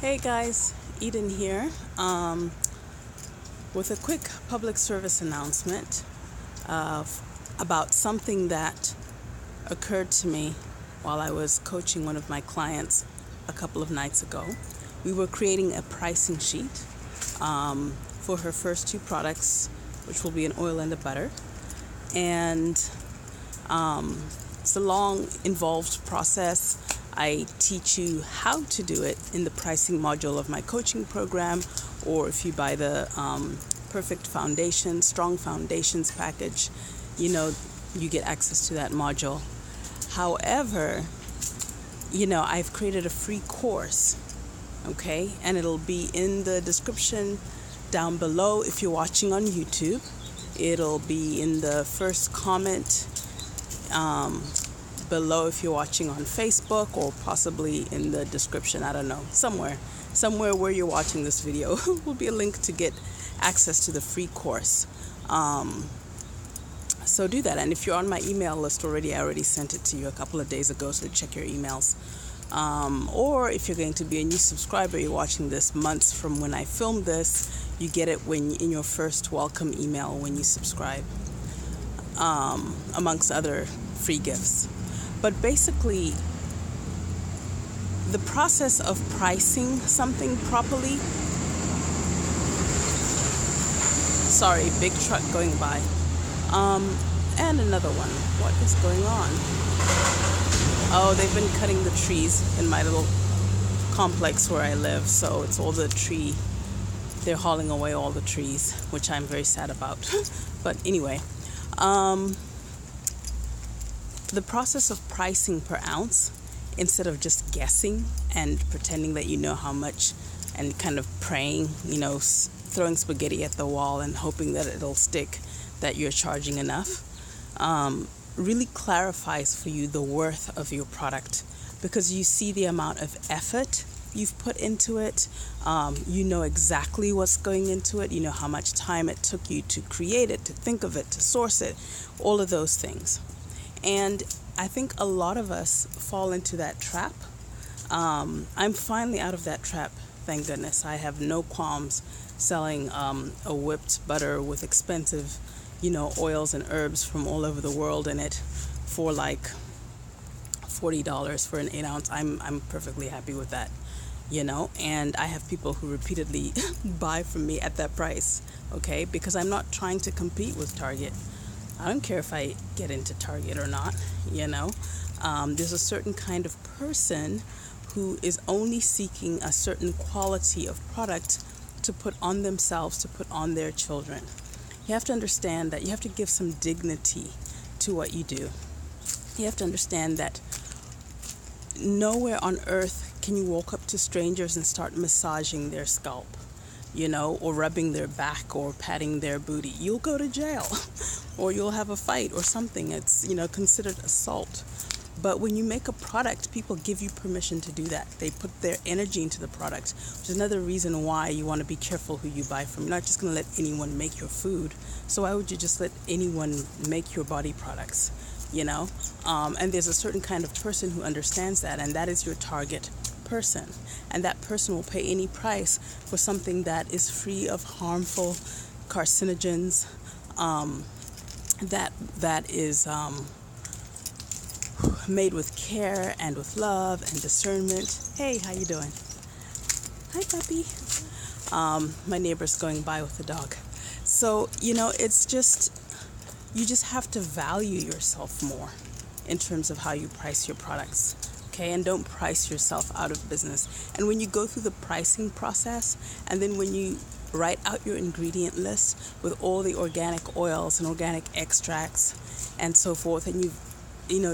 Hey guys, Eden here with a quick public service announcement about something that occurred to me while I was coaching one of my clients a couple of nights ago. We were creating a pricing sheet for her first two products, which will be an oil and a butter. And it's a long, involved process. I teach you how to do it in the pricing module of my coaching program, or if you buy the Perfect Foundation, Strong Foundations package, you get access to that module. However, I've created a free course, okay? And it'll be in the description down below if you're watching on YouTube. It'll be in the first comment below if you're watching on Facebook, or possibly in the description, I don't know, somewhere where you're watching this video will be a link to get access to the free course. So do that. And if you're on my email list already, I already sent it to you a couple of days ago, so check your emails. Or if you're going to be a new subscriber, you're watching this months from when I filmed this, you get it in your first welcome email when you subscribe, amongst other free gifts. But basically, the process of pricing something properly. Sorry, big truck going by. And another one. What is going on? Oh, they've been cutting the trees in my little complex where I live. So it's all the tree. They're hauling away all the trees, which I'm very sad about. But anyway, the process of pricing per ounce, instead of just guessing and pretending that you know how much and kind of praying, throwing spaghetti at the wall and hoping that it'll stick, that you're charging enough, really clarifies for you the worth of your product, because you see the amount of effort you've put into it. You know exactly what's going into it. You know how much time it took you to create it, to think of it, to source it, all of those things. And I think a lot of us fall into that trap. I'm finally out of that trap, thank goodness. I have no qualms selling a whipped butter with expensive, oils and herbs from all over the world in it for like $40 for an 8 ounce. I'm perfectly happy with that, and I have people who repeatedly buy from me at that price, okay? Because I'm not trying to compete with Target. I don't care if I get into Target or not, There's a certain kind of person who is only seeking a certain quality of product to put on themselves, to put on their children. You have to understand that you have to give some dignity to what you do. You have to understand that nowhere on earth can you walk up to strangers and start massaging their scalp, or rubbing their back or patting their booty. You'll go to jail or you'll have a fight or something. It's, considered assault. But when you make a product, people give you permission to do that. They put their energy into the product, which is another reason why you want to be careful who you buy from. You're not just going to let anyone make your food. So why would you just let anyone make your body products, And there's a certain kind of person who understands that, and that is your target person. And that person will pay any price for something that is free of harmful carcinogens, that is made with care and with love and discernment. Hey, how you doing? Hi, puppy. My neighbor's going by with the dog. So, it's just, you just have to value yourself more in terms of how you price your products. Okay, and don't price yourself out of business. And when you go through the pricing process, and then when you write out your ingredient list with all the organic oils and organic extracts and so forth, and you've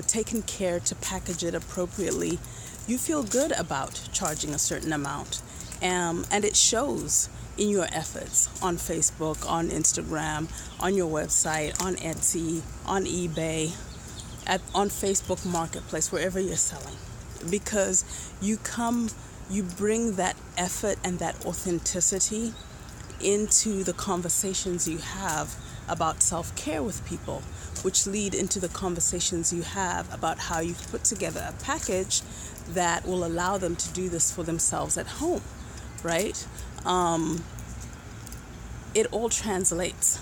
taken care to package it appropriately, you feel good about charging a certain amount. And it shows in your efforts on Facebook, on Instagram, on your website, on Etsy, on eBay, on Facebook Marketplace, wherever you're selling. Because you bring that effort and that authenticity into the conversations you have about self-care with people, which lead into the conversations you have about how you've put together a package that will allow them to do this for themselves at home. right? It all translates.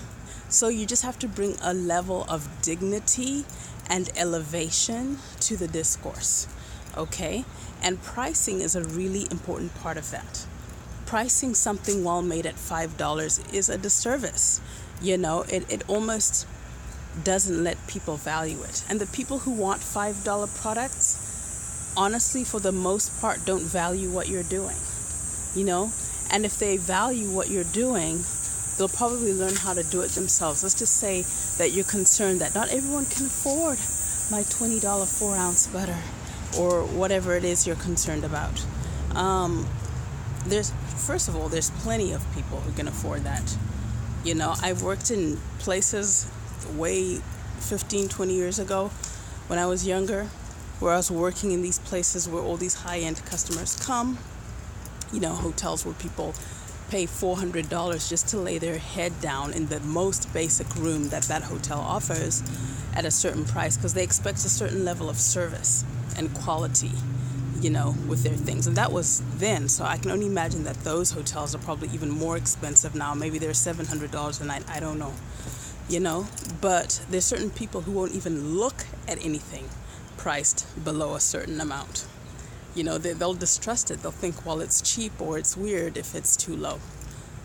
So you just have to bring a level of dignity and elevation to the discourse, okay? And pricing is a really important part of that. Pricing something well made at $5 is a disservice. It almost doesn't let people value it. And the people who want $5 products, honestly, for the most part, don't value what you're doing, And if they value what you're doing, they'll probably learn how to do it themselves. Let's just say that you're concerned that not everyone can afford my $20 4-ounce butter or whatever it is you're concerned about. First of all, there's plenty of people who can afford that. I've worked in places way 15, 20 years ago when I was younger, where I was working in these places where all these high-end customers come, hotels where people pay $400 just to lay their head down in the most basic room that hotel offers at a certain price, because they expect a certain level of service and quality, with their things. And that was then, so I can only imagine that those hotels are probably even more expensive now. Maybe they're $700 a night, I don't know, but there's certain people who won't even look at anything priced below a certain amount. They'll distrust it. They'll think, well, it's cheap, or it's weird if it's too low.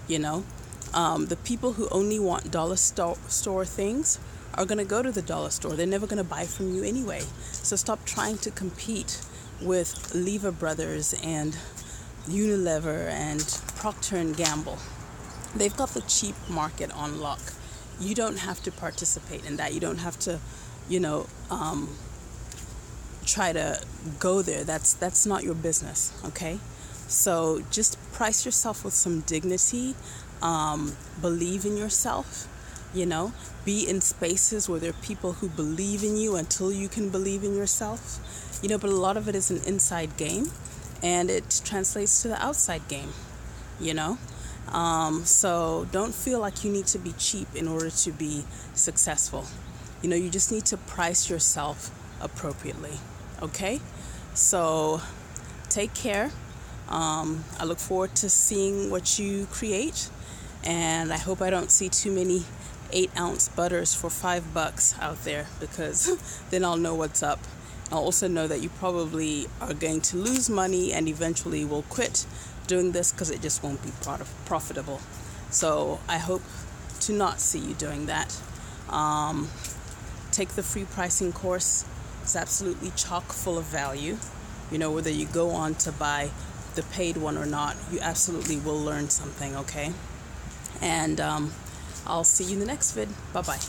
The people who only want dollar store things are going to go to the dollar store. They're never going to buy from you anyway. So stop trying to compete with Lever Brothers and Unilever and Procter & Gamble. They've got the cheap market on lock. You don't have to participate in that. You don't have to, try to go there. That's not your business, okay? So just price yourself with some dignity. Believe in yourself, be in spaces where there are people who believe in you until you can believe in yourself, but a lot of it is an inside game, and it translates to the outside game, so don't feel like you need to be cheap in order to be successful. You just need to price yourself appropriately. Okay, so take care. I look forward to seeing what you create, and I hope I don't see too many 8-ounce butters for $5 out there, because then I'll know what's up. I'll also know that you probably are going to lose money and eventually will quit doing this because it just won't be profitable. So I hope to not see you doing that. Take the free pricing course. It's absolutely chock full of value. Whether you go on to buy the paid one or not, you absolutely will learn something, okay? And I'll see you in the next vid. Bye-bye.